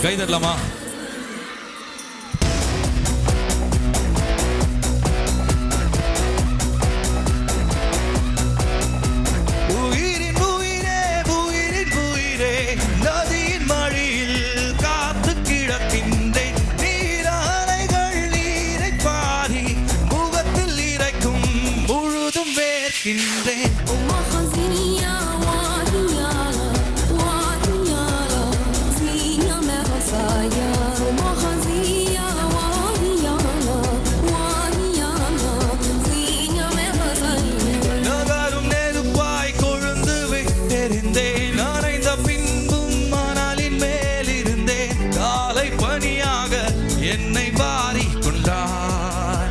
கை தட்டலாமா? என்னை வாரி கொண்டார்.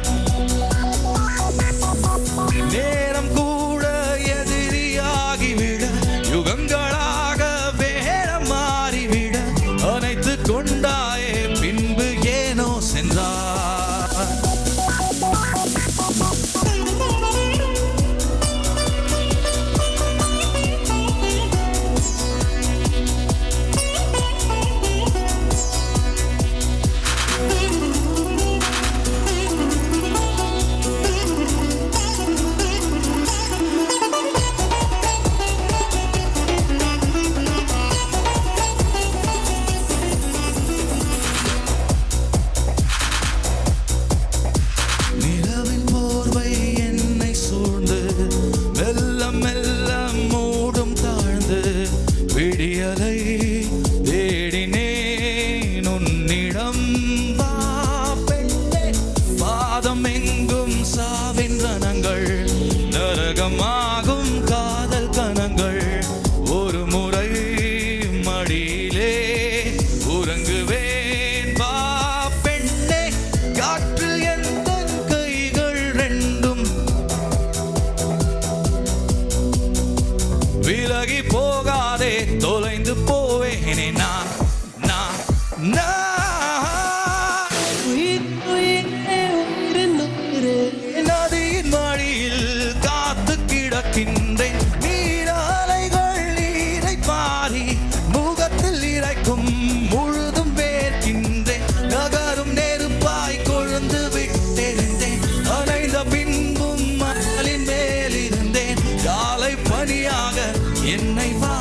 நேரம் கூட எதிரியாகிவிட, யுகங்களாக வேடம் மாறிவிட அணைத்து கொண்டாயே, பின்பு ஏனோ சென்றார். விடியலை தேடினேன் உன்னிடம், வா பெண்ணே. பாதம் எங்கும் சாவின் ரணங்கள், நரகமாகும் காதல் கணங்கள். ஒரு முறை மடியிலே உறங்குவேன், வா பெண்ணே. காற்றில் எந்த கைகள் ரெண்டும் விலகி போகாதே, தொலைந்து போவேனே நான். நதியின் மடியில் காத்து கிடக்கின்றேன், நீராலைகள் நீரை பாரி முகத்தில் இறைக்கும் முழுதும் வேர்க்கின்றேன். நகரும் நெருப்பாய் கொழுந்து விட்டிருந்தேன், அணைந்த பின்பும் மணலின் மேலிருந்தேன். காலை பனியாக என்னை வா